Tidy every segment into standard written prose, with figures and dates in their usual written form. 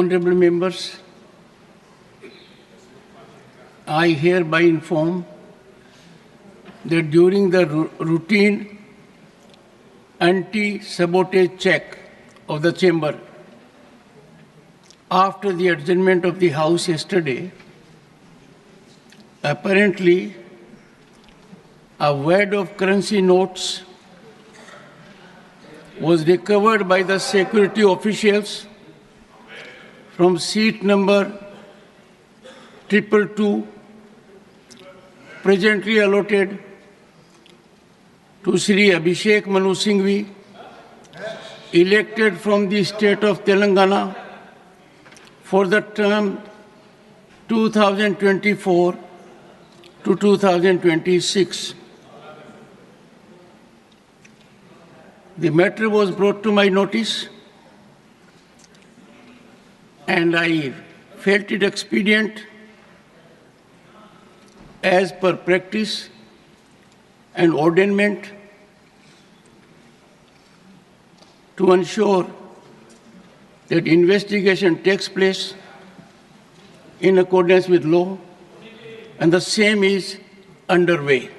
Honorable members, I hereby inform that during the routine anti-sabotage check of the chamber after the adjournment of the House yesterday, apparently a wad of currency notes was recovered by the security officials from seat number 222, presently allotted to Sri Abhishek Manu Singhvi, elected from the state of Telangana for the term 2024 to 2026. The matter was brought to my notice, and I felt it expedient as per practice and ordainment to ensure that investigation takes place in accordance with law, and the same is underway.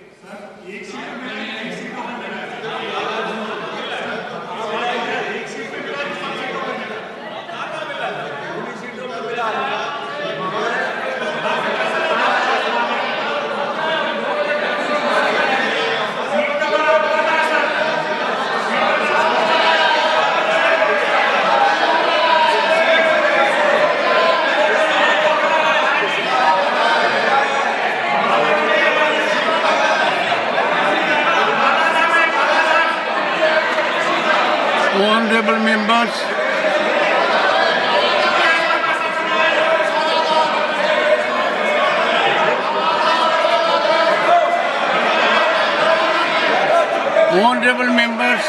Honorable members, honorable members,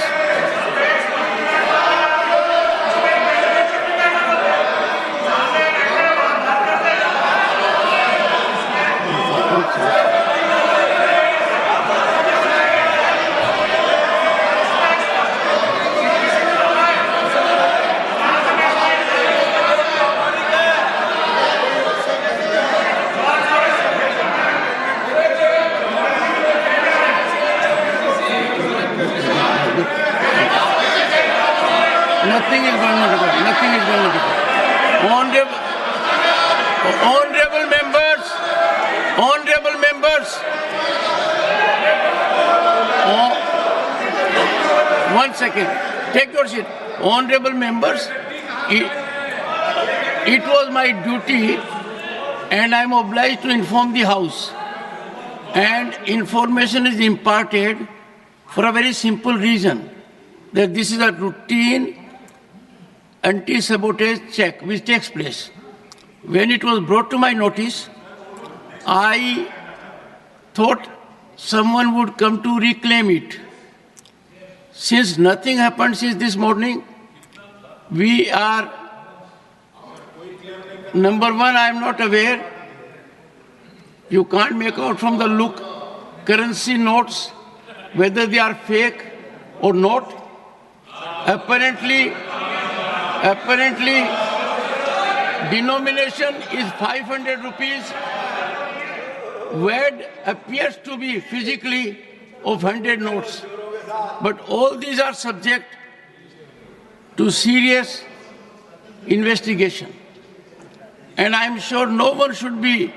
nothing is going to record. Nothing is going to record. Honorable members, honorable members. One second. Take your seat. Honorable members, it was my duty, and I am obliged to inform the House. And information is imparted for a very simple reason, that this is a routine anti-sabotage check which takes place. When it was brought to my notice, I thought someone would come to reclaim it. Since nothing happened since this morning, we are, number one, I am not aware. You can't make out from the look currency notes whether they are fake or not. Apparently, denomination is 500 rupees. Word appears to be physically of 100 notes. But all these are subject to serious investigation. And I am sure no one should be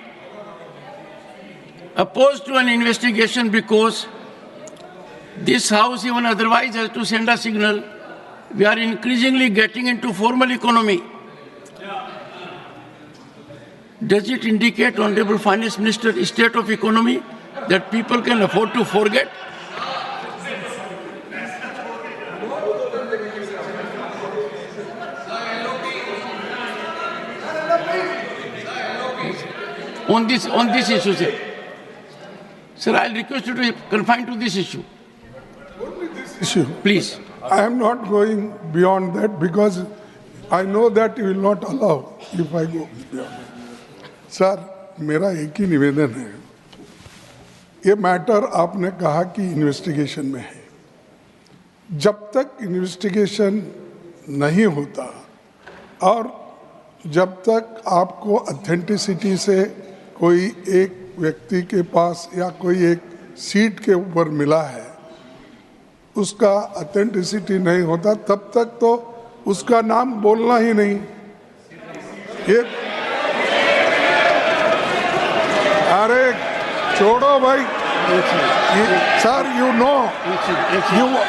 opposed to an investigation, because this House, even otherwise, has to send a signal. We are increasingly getting into formal economy. Does it indicate, Honorable Finance Minister, state of economy that people can afford to forget? On this issue, sir. Sir, I'll request you to confine to this issue. Only this issue. Please. I am not going beyond that because I know that you will not allow if I go beyond that. Sir, मेरा एक ही निवेदन है, ये matter आपने कहा कि investigation में है। जब तक इन्वेस्टिगेशन नहीं होता और जब तक आपको ऑथेंटिसिटी से कोई एक व्यक्ति के पास या कोई एक सीट के ऊपर मिला है, उसका ऑथेंटिसिटी नहीं होता, तब तक तो उसका नाम बोलना ही नहीं। ये अरे छोड़ो भाई sir, you know,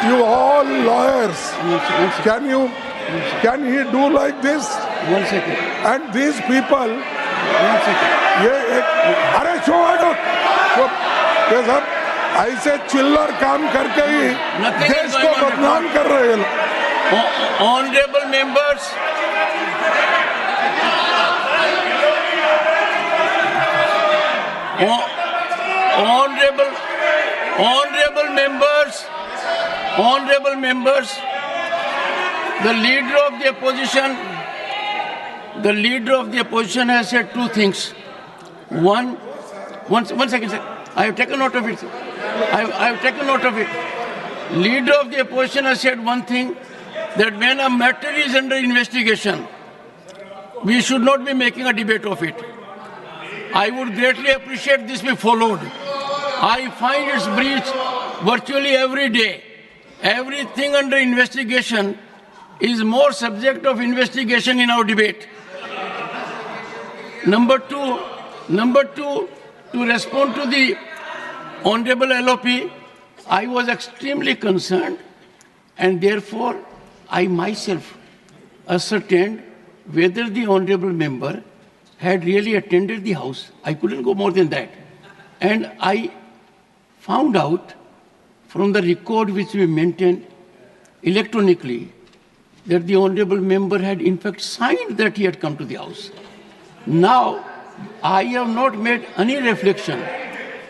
you all lawyers, can he do like this? 1 second. And these people, 1 second. ये एक, अरे छोड़ो, ये सब ऐसे चिल्लर काम करके ही Nothing is देश going को on. बदनाम कर रहे हैं। Honorable members, honorable members, the leader of the opposition has said two things. One second, sir. I have taken note of it. I have taken note of it. Leader of the opposition has said one thing, that when a matter is under investigation, we should not be making a debate of it. I would greatly appreciate this be followed. I find its breach virtually every day. Everything under investigation is more subject of investigation in our debate. Number two, to respond to the Honorable LOP, I was extremely concerned, and therefore I myself ascertained whether the Honorable member had really attended the House. I couldn't go more than that. And I found out from the record which we maintained electronically that the Honorable member had in fact signed that he had come to the House. Now, I have not made any reflection.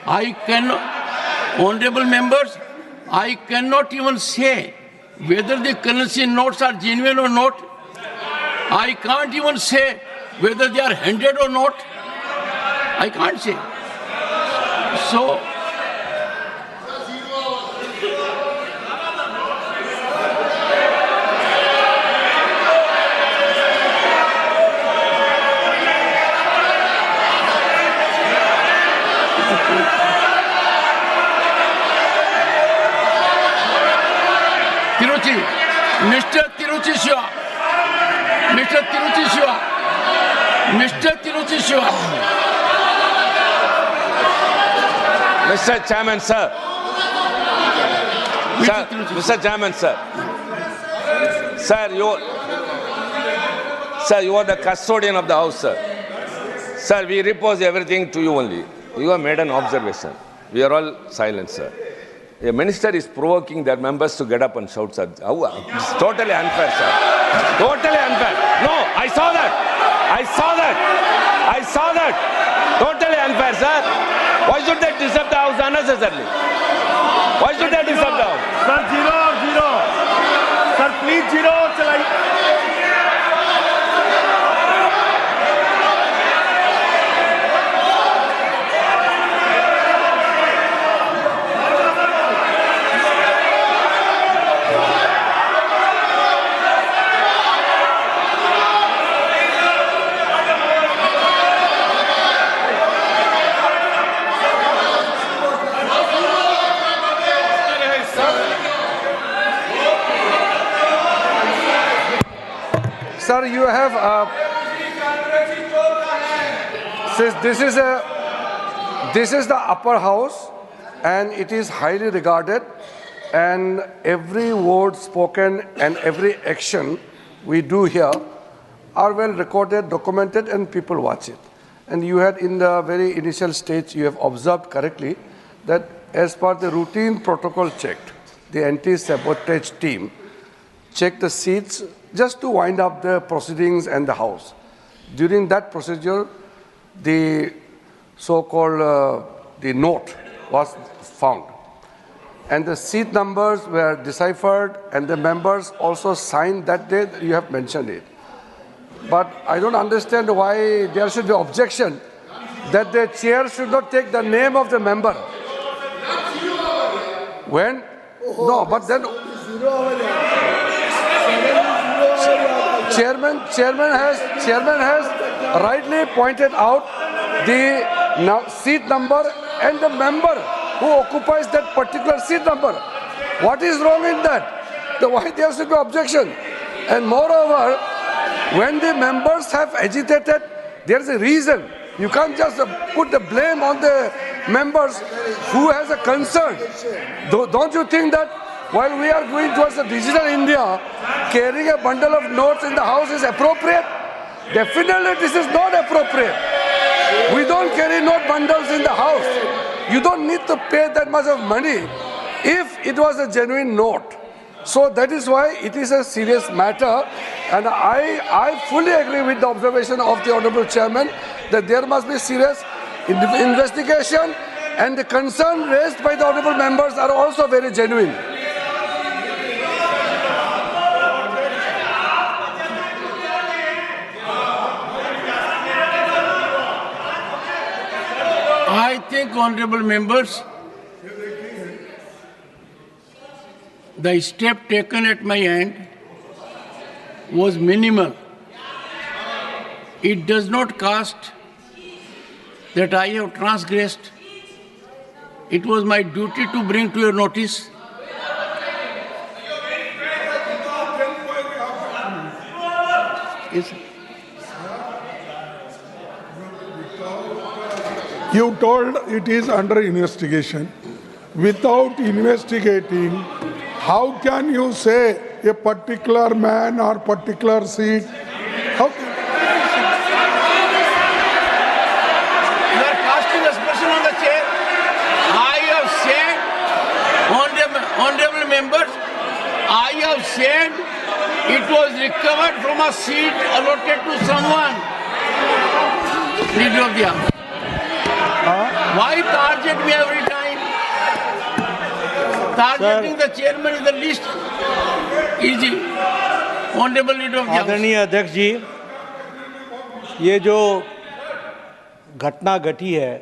I cannot, Honorable members, I cannot even say whether the currency notes are genuine or not. I can't even say whether they are handed or not. I can't say. So, Mr. Tiruchi Shiva. Mr. Chairman, sir. Mr. Chairman, sir. Sir, you are the custodian of the House, sir. Sir, we repose everything to you only. You have made an observation. We are all silent, sir. A minister is provoking their members to get up and shout, sir. It's totally unfair, sir. Totally unfair. No, I saw that. Totally unfair, sir. Why should they disturb the House unnecessarily? Why should they disturb the House? Sir, zero. Sir, please zero. Sir, you have this is the upper house, and it is highly regarded, and every word spoken and every action we do here are well recorded, documented, and people watch it. And you had in the very initial stage, you have observed correctly that as per the routine protocol checked, the anti-sabotage team checked the seats just to wind up the proceedings and the House. During that procedure, the so-called the note was found. And the seat numbers were deciphered, and the members also signed that day. You have mentioned it. But I don't understand why there should be objection that the chair should not take the name of the member. chairman has rightly pointed out the seat number and the member who occupies that particular seat number. What is wrong in that? Why there should be objection? And moreover, when the members have agitated, there is a reason. You can't just put the blame on the members who has a concern. Don't you think that while we are going towards a digital India, carrying a bundle of notes in the house is appropriate? Definitely this is not appropriate. We don't carry note bundles in the house. You don't need to pay that much of money if it was a genuine note. So that is why it is a serious matter, and I fully agree with the observation of the Honorable Chairman that there must be serious investigation, and the concern raised by the Honorable members are also very genuine. I think, honorable members, the step taken at my end was minimal. It does not cast that I have transgressed. It was my duty to bring to your notice. Yes. You told it is under investigation. Without investigating, how can you say a particular man or particular seat? How can You are casting aspersion on the chair. I have said, honorable members, I have said it was recovered from a seat allotted to someone. Leader of the House. Why target me every time? Targeting the chairman is the least easy. Honorable Leader of the House. आदरणीय अध्यक्ष जी, ये जो घटना घटी है,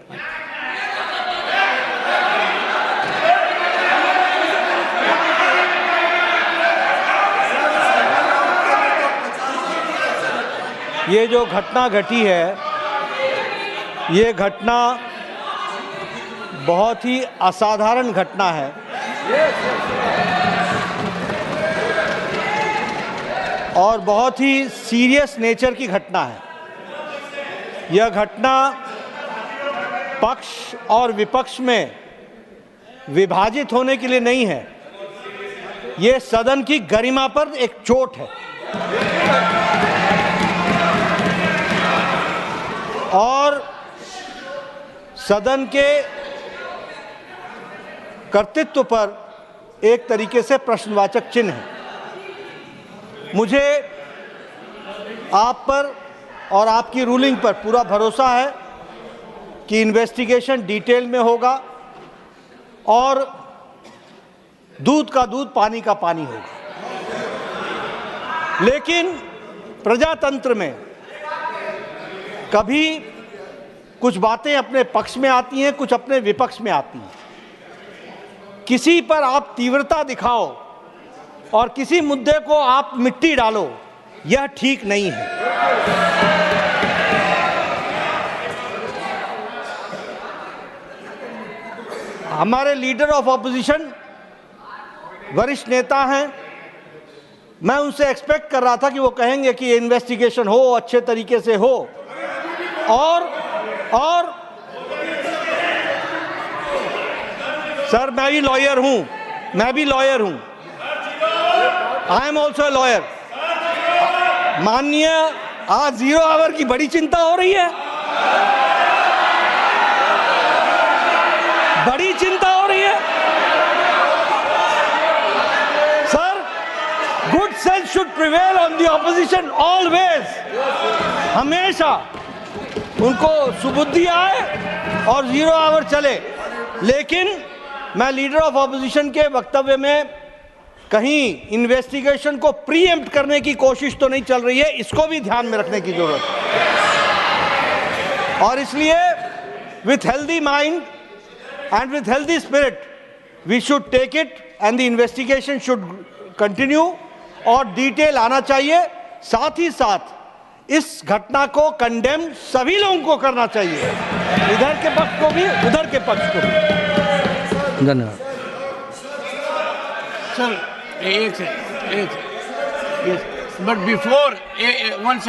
ये घटना बहुत ही असाधारण घटना है और बहुत ही सीरियस नेचर की घटना है। यह घटना पक्ष और विपक्ष में विभाजित होने के लिए नहीं है, ये सदन की गरिमा पर एक चोट है और सदन के कर्तृत्व पर एक तरीके से प्रश्नवाचक चिन्ह है। मुझे आप पर और आपकी रूलिंग पर पूरा भरोसा है कि इन्वेस्टिगेशन डिटेल में होगा और दूध का दूध पानी का पानी होगा। लेकिन प्रजातंत्र में कभी कुछ बातें अपने पक्ष में आती हैं, कुछ अपने विपक्ष में आती हैं। किसी पर आप तीव्रता दिखाओ और किसी मुद्दे को आप मिट्टी डालो, यह ठीक नहीं है। हमारे लीडर ऑफ ऑपोजिशन वरिष्ठ नेता हैं, मैं उनसे एक्सपेक्ट कर रहा था कि वो कहेंगे कि इन्वेस्टिगेशन हो, अच्छे तरीके से हो और सर मैं भी लॉयर हूं, I am also a lawyer. माननीय, आज 0 आवर की बड़ी चिंता हो रही है, बड़ी चिंता हो रही है। Sir, good sense should prevail on the opposition always. हमेशा उनको सुबुद्धि आए और 0 आवर चले। लेकिन मैं लीडर ऑफ ऑपोजिशन के वक्तव्य में कहीं इन्वेस्टिगेशन को प्रीएम्प्ट करने की कोशिश तो नहीं चल रही है, इसको भी ध्यान में रखने की जरूरत है। और इसलिए with healthy mind and with healthy spirit we should take it and the investigation should continue और डिटेल आना चाहिए साथ ही साथ इस घटना को कंडेम सभी लोगों को करना चाहिए, इधर के पक्ष को भी उधर के पक्ष को भी। धन्यवाद Sir, yes. But before, one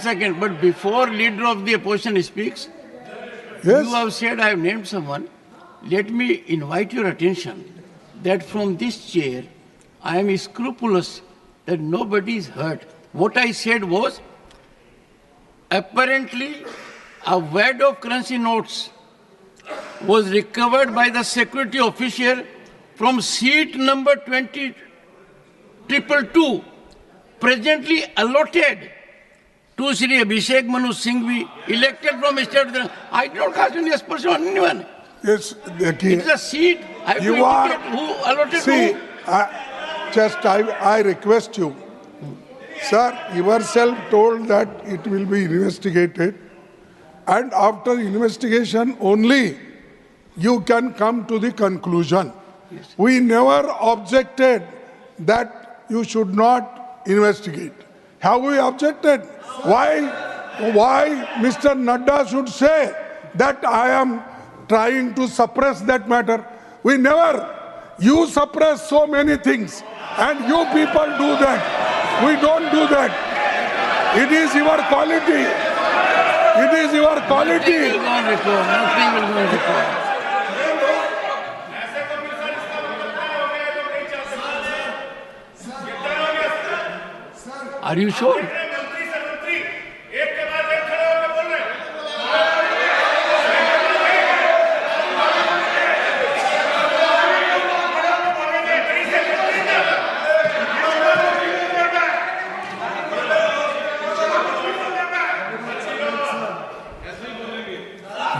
second, but before leader of the opposition speaks, Yes. you have said I have named someone. Let me invite your attention that from this chair, I am scrupulous that nobody is hurt. What I said was, apparently, a wad of currency notes was recovered by the security officer from seat number 20222, presently allotted to Sri Abhishek Manu Singhvi, elected from state. I don't cast any aspersion on anyone. Yes, देखिए It's a seat. I have to You are- indicate who allotted see, who. I request you, sir, yourself told that it will be investigated, and after investigation only you can come to the conclusion. We never objected that you should not investigate. Have we objected? Why Mr. Nadda should say that I am trying to suppress that matter? We never. You suppress so many things, and you people do that. We don't do that. It is your quality. It is your Nothing quality. will go on record. Nothing will go on record. Are you sure?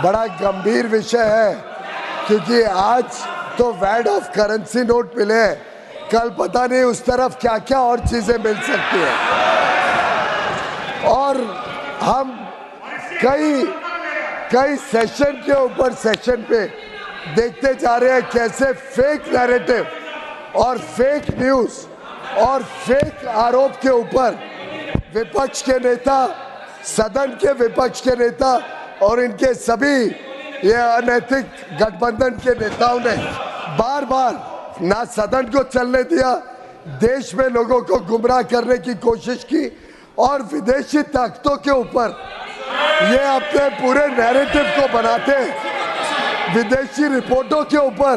बड़ा गंभीर विषय है, क्योंकि आज तो वैड of currency note मिले हैं, कल पता नहीं उस तरफ क्या क्या और चीजें मिल सकती हैं। और हम कई सेशन के ऊपर सेशन पे देखते जा रहे हैं कैसे फेक नैरेटिव और फेक न्यूज और फेक आरोप के ऊपर विपक्ष के नेता, सदन के विपक्ष के नेता और इनके सभी ये अनैतिक गठबंधन के नेताओं ने बार बार ना सदन को चलने दिया, देश में लोगों को गुमराह करने की कोशिश की और विदेशी ताकतों के ऊपर ये अपने पूरे नैरेटिव को बनाते, विदेशी रिपोर्टों के ऊपर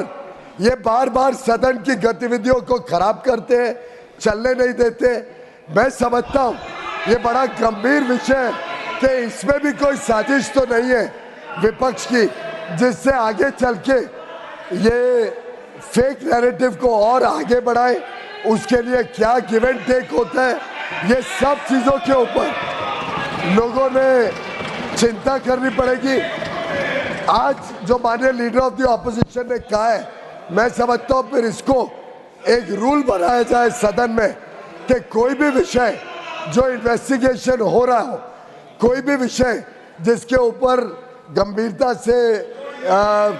ये बार बार सदन की गतिविधियों को खराब करते हैं, चलने नहीं देते। मैं समझता हूँ ये बड़ा गंभीर विषय है कि इसमें भी कोई साजिश तो नहीं है विपक्ष की, जिससे आगे चल के ये फेक नैरेटिव को और आगे बढ़ाए। उसके लिए क्या गिव एंड टेक होता है, ये सब चीज़ों के ऊपर लोगों ने चिंता करनी पड़ेगी। आज जो माननीय लीडर ऑफ द ऑपोजिशन ने कहा है, मैं समझता हूँ फिर इसको एक रूल बनाया जाए सदन में कि कोई भी विषय जो इन्वेस्टिगेशन हो रहा हो, कोई भी विषय जिसके ऊपर गंभीरता से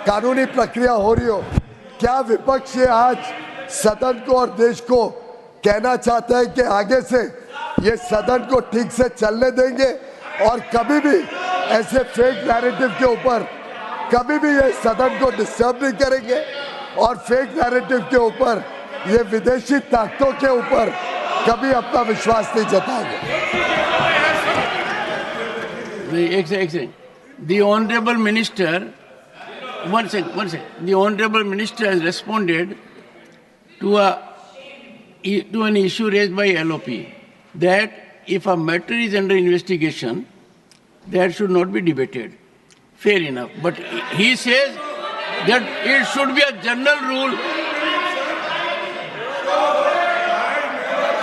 कानूनी प्रक्रिया हो रही हो, क्या विपक्ष ये आज सदन को और देश को कहना चाहता है कि आगे से ये सदन को ठीक से चलने देंगे और कभी भी ऐसे फेक नैरेटिव के ऊपर कभी भी ये सदन को डिस्टर्ब नहीं करेंगे और फेक नैरेटिव के ऊपर ये विदेशी ताकतों के ऊपर कभी अपना विश्वास नहीं जताएंगे। एक second. The Honorable Minister, one second. The Honorable Minister has responded to an issue raised by LOP that if a matter is under investigation, that should not be debated. Fair enough. But he says that it should be a general rule.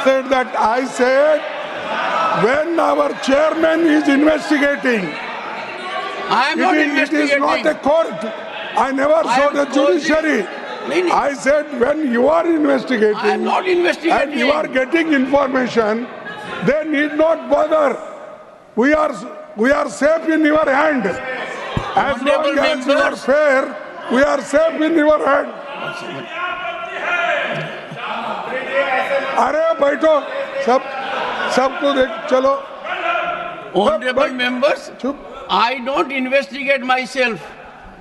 I said when our chairman is investigating, I am not it investigating. is not a court. I never I saw am the judiciary. Meaning- I said when you are investigating, I am not investigating. and you are getting information, they need not bother. We are safe in your hand. As Honorable long as you are members. fair, we are safe in your hand. अरे बैठो सब सबको देख चलो Honorable but- members, चुप. I don't investigate myself.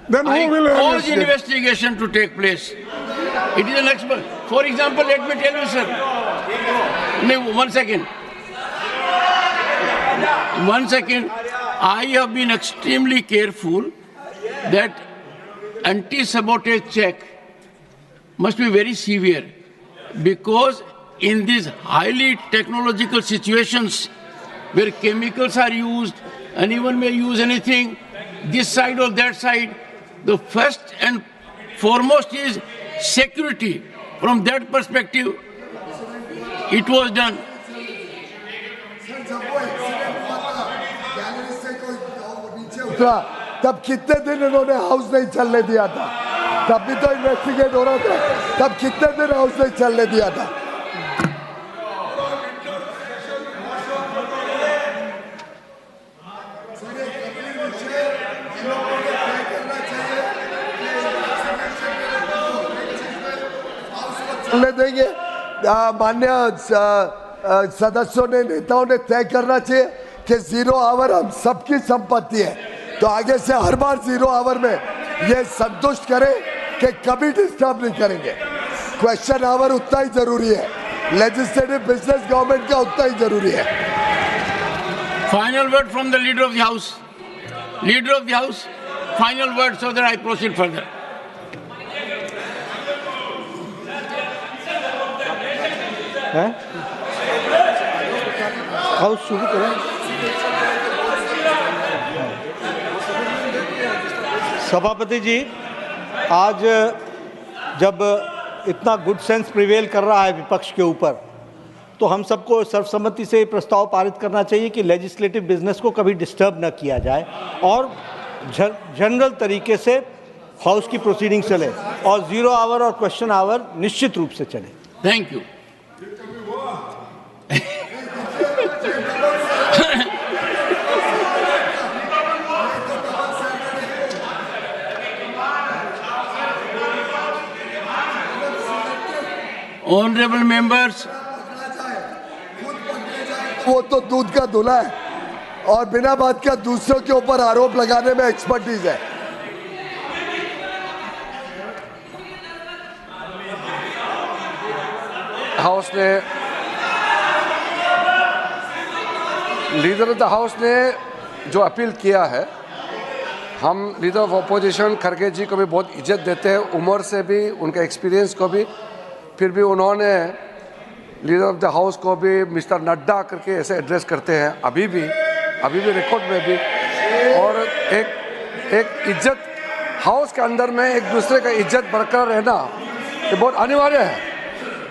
Then I who will cause investigate? investigation to take place. It is an expert. For example, let me tell you, sir. No, 1 second. 1 second. I have been extremely careful that anti-sabotage check must be very severe, because in these highly technological situations where chemicals are used, anyone may use anything, this side or that side, the first and foremost is security. From that perspective, it was done. उतरा तब कितने दिन इन्होंने house नहीं चलने दिया था? तब भी तो इन्वेस्टिगेट हो रहा था. तब कितने दिन हाउस नहीं चलने दिया था? चलने देंगे? मान्य सदस्यों ने, नेताओं ने तय करना चाहिए कि 0 आवर हम सबकी संपत्ति है, तो आगे से हर बार 0 आवर में ये संतुष्ट करें कि कभी डिस्टर्ब नहीं करेंगे. क्वेश्चन आवर उतना ही जरूरी है, लेजिस्लेटिव बिजनेस गवर्नमेंट का उतना ही जरूरी है. Final word from the Leader of the House. Leader of the House, final word so that I proceed further. House शुरू करें. सभापति जी, आज जब इतना गुड सेंस प्रिवेल कर रहा है विपक्ष के ऊपर, तो हम सबको सर्वसम्मति से प्रस्ताव पारित करना चाहिए कि लेजिस्लेटिव बिजनेस को कभी डिस्टर्ब न किया जाए और जनरल तरीके से हाउस की प्रोसीडिंग चले और 0 आवर और क्वेश्चन आवर निश्चित रूप से चले. Thank you. Honorable members, वो तो दूध का धुला है और बिना बात का दूसरों के ऊपर आरोप लगाने में एक्सपर्टीज है. हाउस ने, लीडर ऑफ द हाउस ने जो अपील किया है, हम लीडर ऑफ अपोजिशन खड़गे जी को भी बहुत इज्जत देते हैं, उम्र से भी, उनके एक्सपीरियंस को भी. फिर भी उन्होंने लीडर ऑफ द हाउस को भी मिस्टर नड्डा करके ऐसे एड्रेस करते हैं, अभी भी रिकॉर्ड में भी. और एक इज्जत हाउस के अंदर में एक दूसरे का इज्जत बरकरार रहना ये बहुत अनिवार्य है.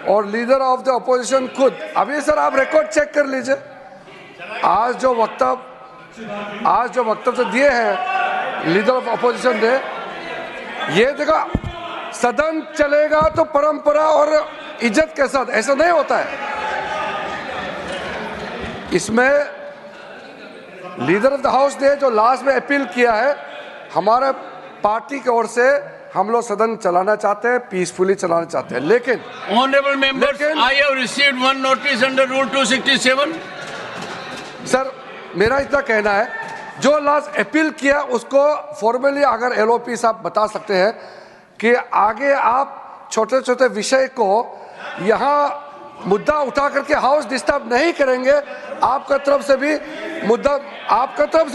और लीडर ऑफ द अपोजिशन खुद, अभी सर आप रिकॉर्ड चेक कर लीजिए, आज जो वक्तव्य दिए हैं लीडर ऑफ अपोजिशन ने, ये देखो सदन चलेगा तो परंपरा और इज्जत के साथ, ऐसा नहीं होता है. इसमें लीडर ऑफ द हाउस ने जो लास्ट में अपील किया है, हमारे पार्टी की ओर से हम लोग सदन चलाना चाहते हैं, पीसफुली चलाना चाहते हैं. लेकिन honorable members, I have received one notice under Rule 267. Sir मेरा इतना कहना है, जो लास्ट अपील किया उसको फॉर्मली अगर एलओपी साहब बता सकते हैं कि आगे आप छोटे छोटे विषय को यहाँ मुद्दा उठा करके हाउस डिस्टर्ब नहीं करेंगे. आपका तरफ से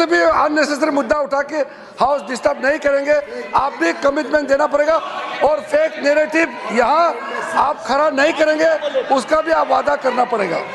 भी अननेसेसरी मुद्दा उठा के हाउस डिस्टर्ब नहीं करेंगे. आप भी कमिटमेंट देना पड़ेगा और फेक नैरेटिव यहाँ आप खड़ा नहीं करेंगे, उसका भी आप वादा करना पड़ेगा.